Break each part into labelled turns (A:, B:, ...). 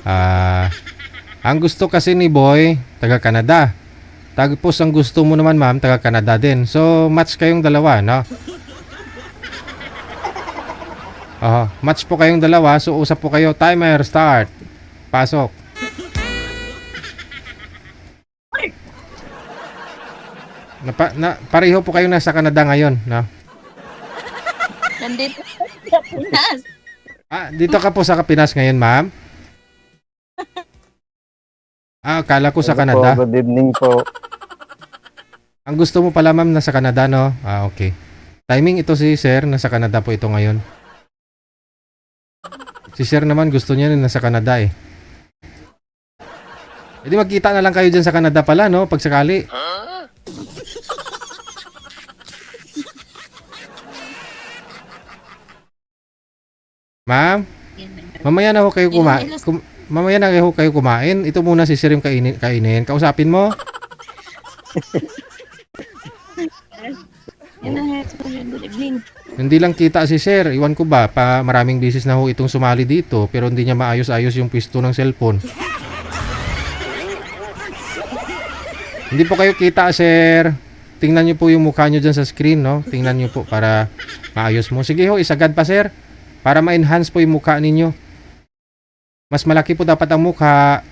A: Ah, ang gusto kasi ni Boy, taga Canada. Tapos ang gusto mo naman ma'am, taga Canada din. So, match kayong dalawa, no? Match po kayong dalawa. So, usap po kayo. Timer, start. Pasok. Pareho po kayo nasa Canada ngayon, no?
B: Nandito sa Pinas.
A: Dito ka po sa Pinas ngayon, ma'am? Akala ko sa
C: Hello
A: Canada.
C: po, good evening po.
A: Ang gusto mo pala ma'am nasa Canada, no? Okay. Timing ito si sir, nasa Canada po ito ngayon. Si sir naman gusto niya nasa Canada eh. E di magkita na lang kayo dyan sa Canada pala, no? Pag sakali. Ma'am, mamaya na ho kayo kumain. Mamaya na ho kayo kumain. Ito muna si sir yung kainin. Kausapin mo.
B: Good evening.
A: Hindi lang kita si sir. Iwan ko ba, maraming bisis na ho itong sumali dito. Pero hindi niya maayos-ayos yung pwesto ng cellphone. Hindi po kayo kita, sir. Tingnan niyo po yung mukha niyo dyan sa screen, no? Tingnan niyo po para maayos mo. Sige ho, isagad pa, sir. Para ma-enhance po yung mukha ninyo. Mas malaki po dapat ang mukha.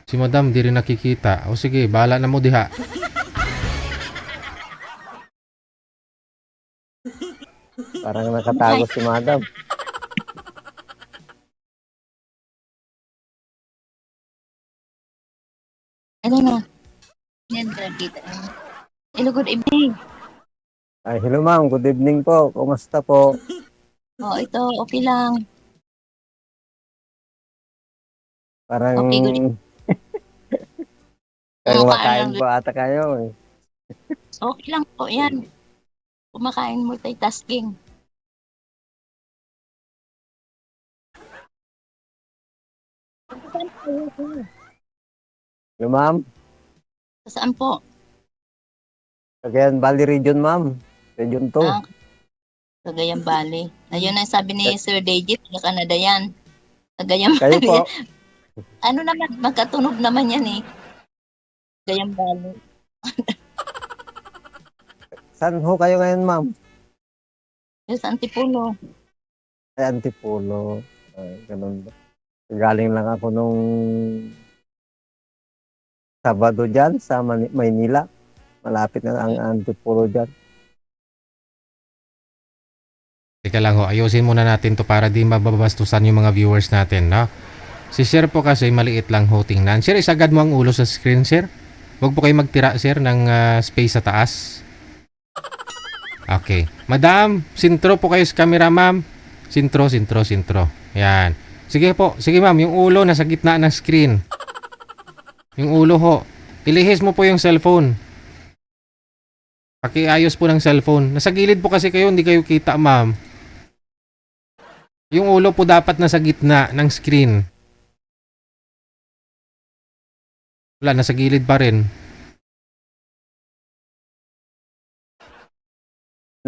A: Si madam, di rin nakikita. O sige, bahala na mo diha.
C: Parang nakatago si madam.
B: Ano na? Yan, kita. Hello, good evening.
C: Ay, hello ma'am, good evening po. Kumusta po?
B: Ito, okay lang.
C: Parang
B: Okay, good evening.
C: kumakain po ata kayo eh.
B: Okay lang po, yan. Kumakain multitasking.
C: Hello ma'am,
B: Saan po?
C: Cagayan Valley Region ma'am. Region 2.
B: Cagayan Valley. Ayun ang sabi ni Sir Dejit, sa Canada yan. Cagayan
C: Kayo
B: Valley.
C: po,
B: Ano naman, magkatunog naman yan eh. Cagayan Valley.
C: saan ho kayo ngayon ma'am?
B: Yung sa Antipolo.
C: Ay, Antipolo. Ay, ganun ba? Galing lang ako nung Sabado dyan sa Maynila. Malapit na ang Antipolo dyan.
A: Teka lang ho, ayusin muna natin to para di mababastusan yung mga viewers natin, no? Si sir po kasi maliit lang ho tingnan. Sir, isagad mo ang ulo sa screen, sir. Huwag po kayo magtira, sir, ng space sa taas. Okay. Madam, sintro po kayo sa camera, ma'am. Sintro. Yan. Sige po. Sige, ma'am. Yung ulo nasa gitna ng screen. Yung ulo ho. Ilihis mo po yung cellphone. Pakiayos po ng cellphone. Nasa gilid po kasi kayo, hindi kayo kita, ma'am. Yung ulo po dapat nasa gitna ng screen. Wala, nasa gilid pa rin.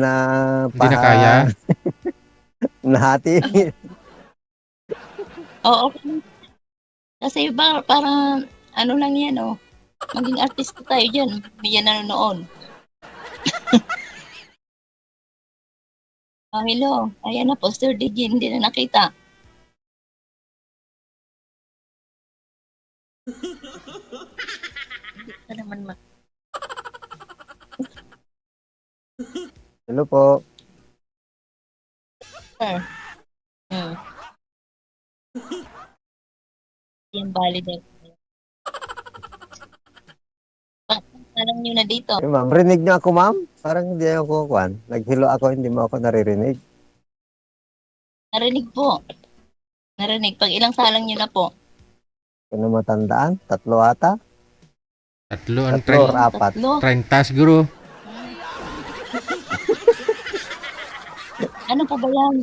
A: Hindi na kaya.
C: Nahati.
B: Oo, okay. Kasi parang ano lang yan, maging artista tayo dyan. May yan nanonood. Hello. Ayan na po, Sir DJ. Hindi na nakita. Hindi ka naman
C: Hello po.
B: Sir. Yan valid din. Alam nyo na dito.
C: Eh, ma'am, rinig niyo ako ma'am? Parang hindi ako kuwan. Naghilo ako, hindi mo ako naririnig.
B: Narinig po. Narinig. Pag ilang salang nyo na po.
C: Kung matandaan, 3 ata?
A: 3
C: or 4.
A: 30 siguro.
B: Ano po ba yan?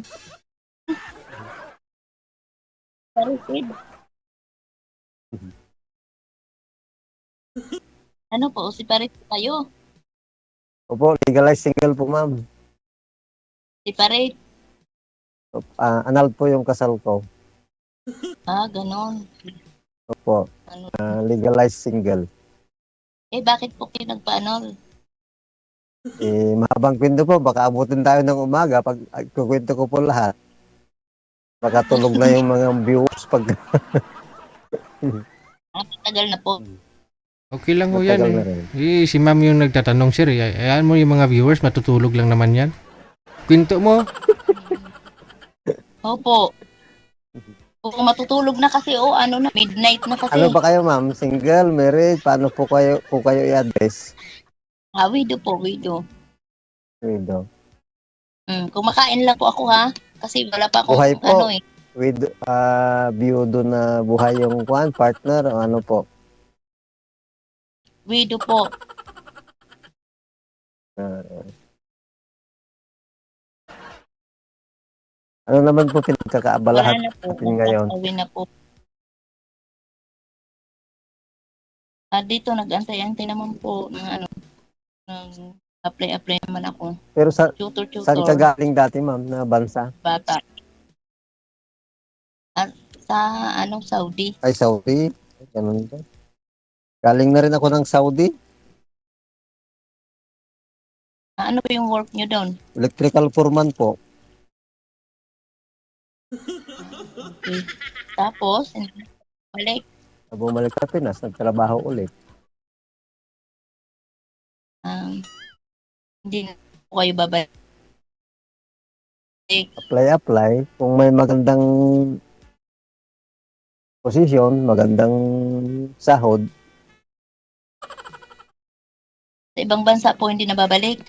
B: Parusid. Ano po? Si Parit kayo?
C: Opo, legalized single po ma'am.
B: Si Parit.
C: Anal po yung kasal ko.
B: Ganon.
C: Opo,
B: Ano,
C: legalized single.
B: bakit po kayo nagpa-annul?
C: Mahabang kwento po, baka abutin tayo ng umaga pag kukwento ko po lahat. Baka tulog na yung mga viewers pag
B: Matagal na po.
A: Okay lang ho yan
C: matagal
A: eh.
C: na rin.
A: Si ma'am yung nagtatanong sir. Ayan mo yung mga viewers, matutulog lang naman yan. Kwento mo.
B: Opo. Kung matutulog na kasi, ano na, midnight na kasi.
C: Ano ba kayo, ma'am? Single, married? Paano po kayo i-address?
B: Widow po, widow.
C: Widow.
B: Kumakain lang po ako ha. Kasi wala pa akong
C: Buhay po.
B: ano eh.
C: With viudo na buhay yung partner o ano po?
B: Widow po.
C: Ano naman po
B: Wala
C: pinagkakaabalahan
B: na po.
C: natin ngayon?
B: Uwi na po. Dito nag-antay-antay naman po ng ng apply naman ako.
C: Pero saan ka
B: Tutor,
C: galing dati, ma'am, na bansa?
B: bata. Sa Saudi.
C: Ay, Saudi? Ganun ba? Galing na rin ako ng Saudi.
B: Ano po yung work nyo doon?
C: Electrical foreman po.
B: Okay. Tapos, balik.
C: Bumalik sa Pinas, nagtrabaho ulit.
B: Hindi na po kayo babalik.
C: Apply. Kung may magandang posisyon, magandang sahod,
B: Sa ibang bansa po hindi na babalik.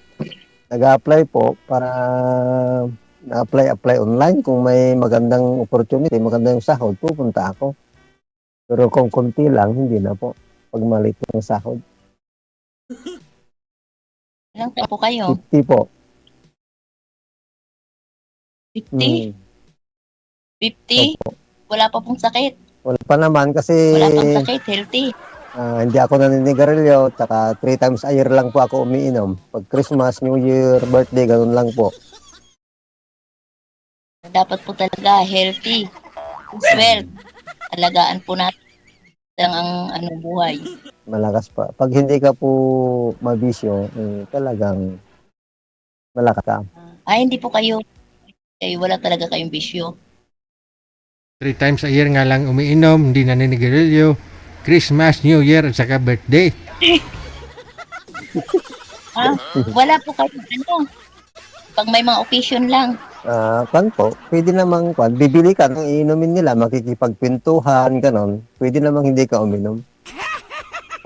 C: nag-apply po para na-apply online. Kung may magandang opportunity, magandang sahod, pupunta ako. Pero kung konti lang, hindi na po. Pag maliit ng sahod.
B: Ilang taon po kayo?
C: 50 po.
B: 50? 50?
C: Opo.
B: Wala pa pong sakit.
C: Wala pa naman kasi
B: Wala pang sakit. Healthy.
C: hindi ako naninigarilyo. Tsaka 3 times a year lang po ako umiinom. Pag Christmas, New Year, birthday, ganun lang po.
B: Dapat po talaga healthy. Swell. Alagaan po natin ang buhay.
C: Malakas pa. Pag hindi ka po mabisyo, talagang malakas ka.
B: Hindi po kayo. Wala talaga kayong bisyo.
A: 3 times a year nga lang umiinom, hindi naninigarilyo. Christmas, New Year, at saka birthday.
B: Wala po kayo. Pag may mga occasion lang.
C: Po, pwede namang bibili ka ng iinumin nila, makikipagpintuhan, ganon. Pwede namang hindi ka uminom.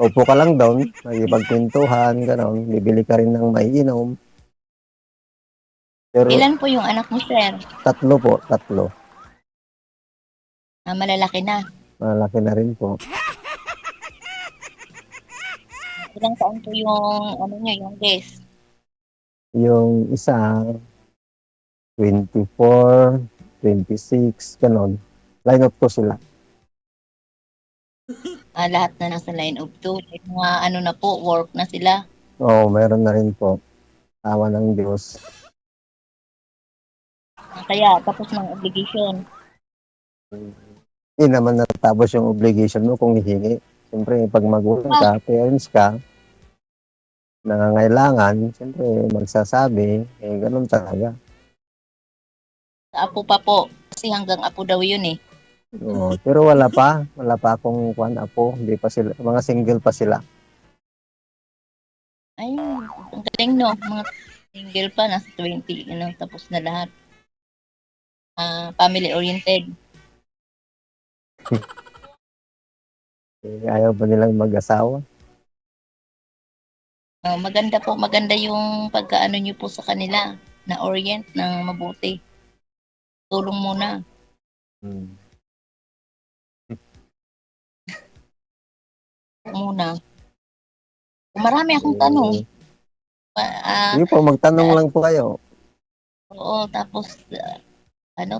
C: Upo ka lang doon, makikipagpintuhan, ganon. Bibili ka rin ng maiinom. Pero
B: Ilan po yung anak mo, sir?
C: 3 po, 3.
B: Malalaki na.
C: Malaki na rin po.
B: Ilang taon po yung yung guest?
C: Yung isa, 24, 26, ganon. Line up ko sila.
B: Lahat na nasa line of two. Mga na po, work na sila.
C: Oo, meron na rin po. Tawa ng Diyos.
B: Kaya tapos ng obligation.
C: Hindi naman natatapos yung obligation mo kung hihingi. Siyempre, pag magulang ka, parents ka, nangangailangan, siyempre, magsasabi, ganun talaga.
B: Sa apo pa po. Kasi hanggang apo daw yun eh.
C: Oo, pero wala pa akong apo, hindi pa sila, mga single pa sila.
B: Ay, ang galing no. Mga single pa, nasa 20, tapos na lahat. Family oriented.
C: Ayaw ba nilang mag-asawa?
B: Maganda yung pagkaano nyo po sa kanila na orient ng mabuti. Tulong muna. Muna. Kung marami akong tanong.
C: Sige po, magtanong lang po kayo.
B: Oo, tapos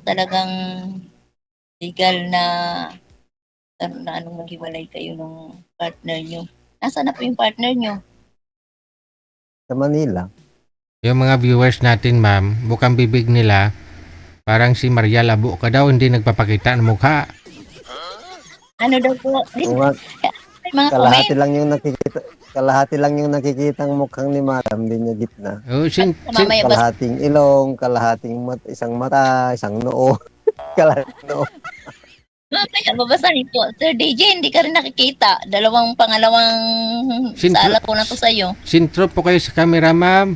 B: talagang legal na maghiwalay kayo ng partner nyo. Nasaan na po yung partner nyo?
C: Sa Manila.
A: Yung mga viewers natin, ma'am, bukang bibig nila, Parang si Maria Labo ka daw, hindi nagpapakita ng mukha.
B: Ano daw po?
C: Oo nga,
B: May mga comment.
C: kalahati lang yung nakikitang mukhang ni Madam, hindi niya gitna.
A: Oh,
B: Mamaya ba?
C: Kalahating ilong, isang mata, isang noo, kalahating noo.
B: Mamaya babasahin po. Sir DJ, hindi ka rin nakikita. Pangalawang sala ko na to sa'yo.
A: sintro po kayo sa camera, ma'am.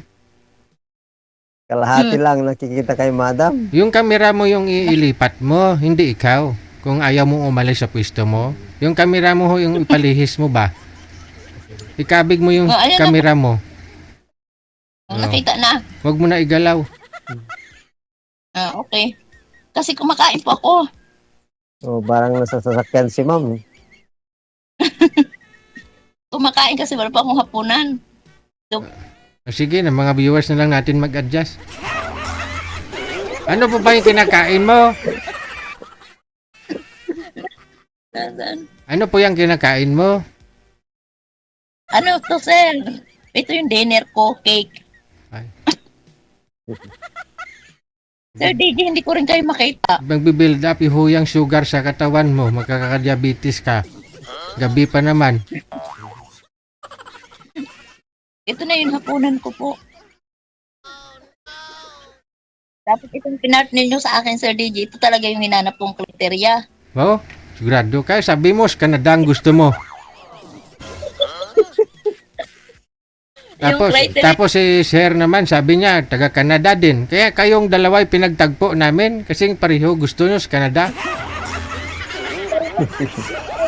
C: Kalahati lang nakikita kay Madam.
A: Yung camera mo yung iilipat mo, hindi ikaw. Kung ayaw mong umalis sa pwesto mo. Yung camera mo ho, yung ipalihis mo ba? Ikabig mo yung
B: Ayan na
A: camera mo.
B: Nakita na.
A: Huwag mo na igalaw.
B: Okay. Kasi kumakain po ako.
C: O, parang nasa sasakyan si Ma'am.
B: Kumakain kasi wala pa akong hapunan.
A: Sige na, mga viewers na lang natin mag-adjust. Ano po ba yung kinakain mo? Ano po yung kinakain mo?
B: Ano to, sir? Ito yung dinner ko, cake.
A: Ay.
B: Sir DJ, hindi ko rin kayo makita.
A: Magbibuild up yung sugar sa katawan mo. Magkakadiabetes ka. Gabi pa naman.
B: Ito na yung hapunan ko po. Dapat itong pinart ninyo sa akin, Sir DJ. Ito talaga yung hinanap kong kriteria.
A: Oh, sigurado ka. Sabi mo, Canada ang gusto mo.
B: Yung criteria-
A: Tapos si Sir naman, sabi niya, taga Canada din. Kaya kayong dalawa ay pinagtagpo namin kasi pareho gusto nyo sa Canada.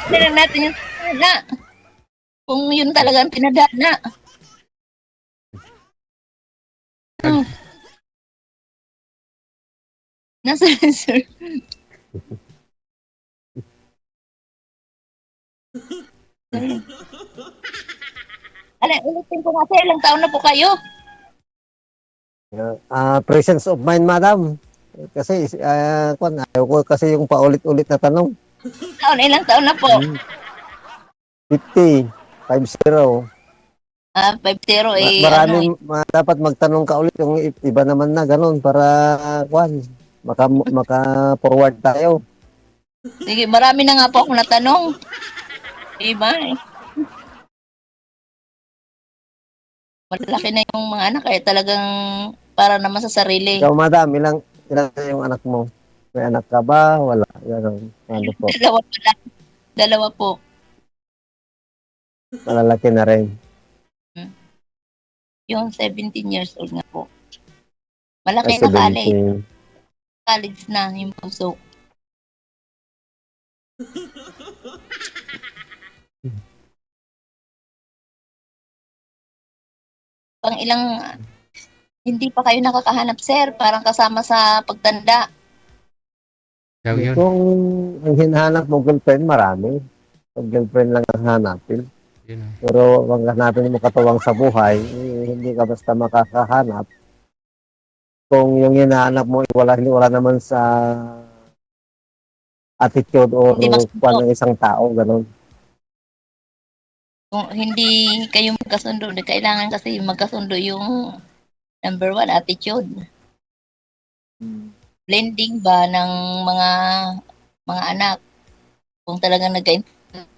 B: Tignan natin yung pinadana. Kung yun talaga ang pinadana. Nasa sir. Ulitin ko nga sir, ilang taon na po kayo?
C: Presence of mind, Madam. Kasi, ayaw ko kasi yung paulit-ulit na tanong.
B: Ilang taon na po?
C: 50, 50.
B: 5-0
C: Dapat magtanong ka ulit yung iba naman na ganun para maka-forward tayo.
B: sige, marami na nga po ako natanong. Diba eh. Malaki na yung mga anak kaya talagang para naman sa sarili.
C: Ikaw, Madam, ilang na yung anak mo? May anak ka ba? Wala. Yan, ano po.
B: Dalawa pala. Dalawa po.
C: Malalaki na rin.
B: Yung 17 years old nga po. Malaki na college.
C: 17.
B: College na yung puso. Pang ilang hindi pa kayo nakakahanap, sir. Parang kasama sa pagtanda.
A: Ikaw yun.
C: Kung ang hinahanap mo girlfriend, marami. Pag girlfriend lang ang hanapin.
A: Yun, oh.
C: Pero kung hanapin mo katawang sa buhay, hindi ka basta makakahanap. Kung yung hinahanap mo, wala naman sa attitude o
B: Hindi
C: kwan ng isang tao, ganun.
B: Kung hindi kayo magkasundo, kailangan kasi magkasundo yung number 1, attitude. Blending ba ng mga anak? Kung talagang nagkaintindihan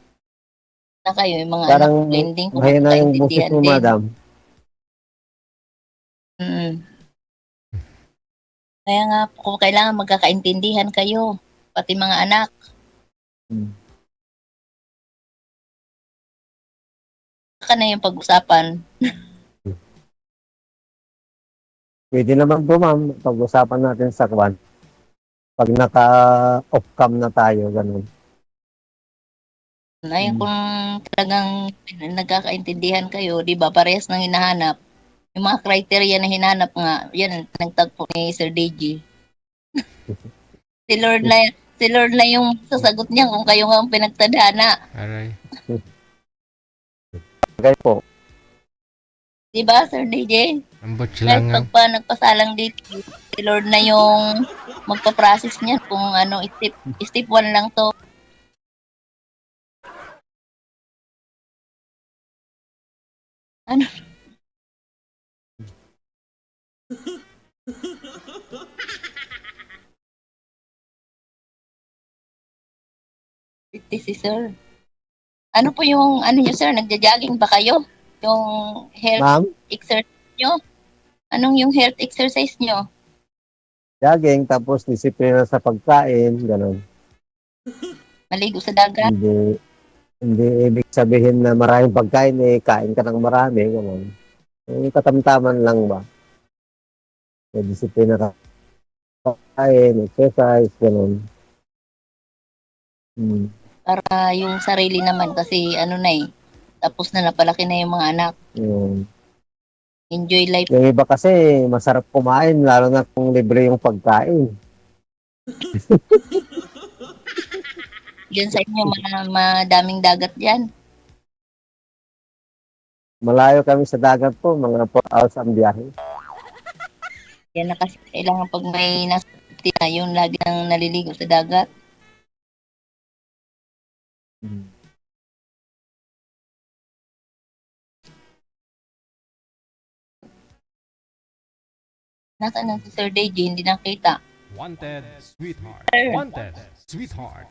B: na kayo, yung mga
C: Parang
B: anak blending, kung
C: mahina yung boses
B: magkaintindihan
C: mo,
B: din.
C: Madam.
B: Kaya nga, kung kailangan magkakaintindihan kayo, pati mga anak. Saka na yung pag-usapan.
C: Pwede naman po, ma'am, pag-usapan natin sa kwan. Pag naka-off cam na tayo, ganun.
B: Ngayon kung talagang nagkakaintindihan kayo, di ba, parehas nang hinahanap. Yung mga criteria na hinanap nga, yan, nagtagpo ni Sir DJ. si Lord na yung sasagot niya kung kayo nga ang pinagtadhana.
A: Aray.
C: Okay po.
B: Di ba, Sir DJ?
A: Ambot
B: Kahit
A: lang.
B: pag nagpasalang dito, si Lord na yung magpa-process niya kung ano, step 1 lang to. Ano? 50 si sir. Ano po yung ano niyo sir, nagja-jogging ba kayo? Yung health
C: Ma'am,
B: exercise niyo? Anong yung health exercise niyo?
C: jogging, tapos disiplina sa pagkain, gano'n.
B: Maligo sa dagat?
C: Hindi ibig sabihin na maraming pagkain, kain ka ng marami, gano'n. Katamtaman lang ba? May disiplina ka sa pagkain, exercise, gano'n.
B: Para yung sarili naman kasi ano na eh, tapos na napalaki na yung mga anak.
C: Yun.
B: Enjoy life.
C: Yung iba kasi, masarap kumain, lalo na kung libre yung pagkain.
B: Diyan sa inyo, madaming dagat dyan.
C: Malayo kami sa dagat po, mga 4 hours ang biyahe.
B: Yan na kasi kailangan pag may nasa na yun, lagi nang naliligo sa dagat. Nasaan na si Sir Deji? Hindi nakita.
A: Wanted, sweetheart.
B: Sir.
A: Wanted, sweetheart.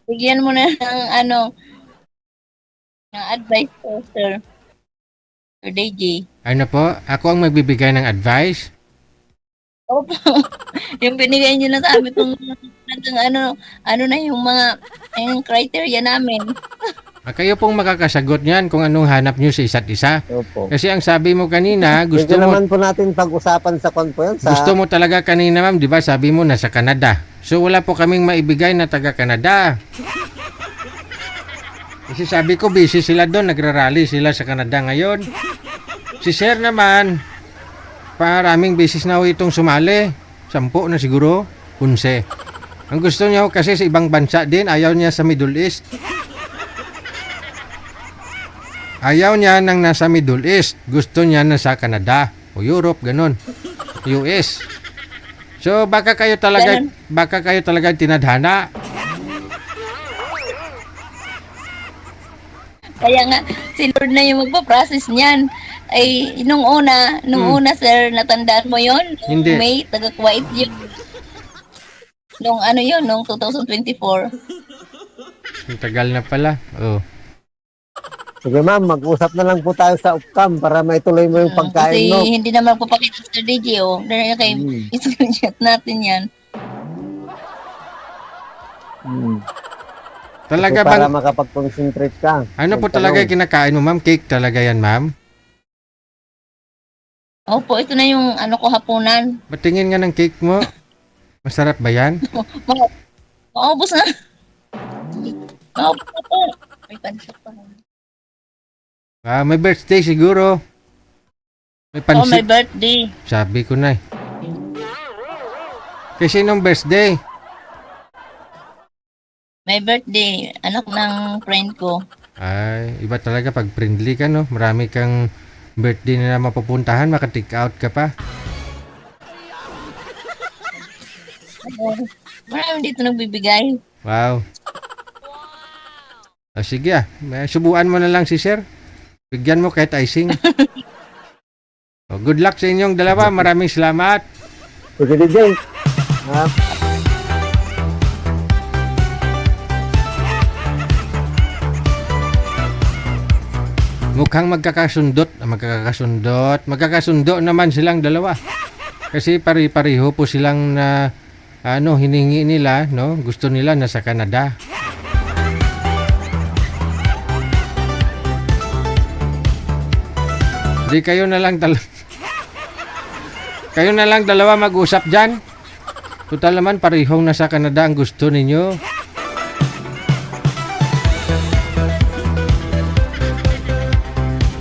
B: Bigyan mo na ng ano, ng advice ko, Sir. Sir Deji.
A: Ano po? Ako ang magbibigay ng advice?
B: Opo. Yung binigay niyo na sa amin kung ano na yung mga yung criteria namin.
A: Kayo pong makakasagot niyan kung anong hanap nyo sa isa't isa.
C: Opo.
A: Kasi ang sabi mo kanina, gusto
C: Pwede
A: mo
C: naman po natin pag-usapan sa konpo yan.
A: gusto mo talaga kanina ma'am, di ba? Sabi mo nasa Canada. So wala po kaming maibigay na taga Canada. Kasi sabi ko busy sila doon, nagrarally sila sa Canada ngayon. Si Sir naman, paraming beses na ho itong sumali. 10 na siguro, 11. Ang gusto niya ho kasi sa ibang bansa din, ayaw niya sa Middle East. Ayaw niya nang nasa Middle East. Gusto niya na sa Canada o Europe, ganun. US. So baka kayo talaga tinadhana.
B: Kaya nga, si Lord na yung magpa-process niyan. Ay, nung una, sir, natandaan mo yon?
A: Hindi.
B: May taga-Kuwait yun. Nung ano yun, nung 2024.
A: Ang tagal na pala. Oh.
C: Sige ma'am, mag-usap na lang po tayo sa UPCAM para maituloy mo yung
B: Kasi
C: pagkain, no?
B: hindi naman po pakita sa DJ, oh. Dahil kay screenshot natin yan.
A: Talaga
C: Kasi para
A: bang
C: makapag-concentrate ka.
A: ano po talaga yung kinakain mo ma'am? Cake talaga yan ma'am?
B: Opo, ito na yung ano ko hapunan.
A: Patingin nga ng cake mo. Masarap ba yan?
B: Maubos na. Maubos na po. May pansip pa.
A: May birthday siguro. May
B: Oh, may
A: pansit.
B: birthday.
A: Sabi ko na eh. Kasi nung birthday.
B: May birthday. Anak ng friend ko.
A: Ay, iba talaga pag friendly ka no. Marami kang birthday na mapupuntahan. Maka-take out ka pa.
B: Marami dito nagbibigay.
A: Wow. Sige subuan mo na lang si sir. Bigyan mo kahit icing. Good luck sa inyong dalawa. Maraming salamat.
C: Sige, DJ.
A: Mukhang magkakasundo naman silang dalawa. Kasi pari-pareho po silang na hiningi nila, no? Gusto nila nasa Canada. Di kayo na lang kayo na lang dalawa mag-usap diyan. Total naman parehong nasa Canada ang gusto ninyo.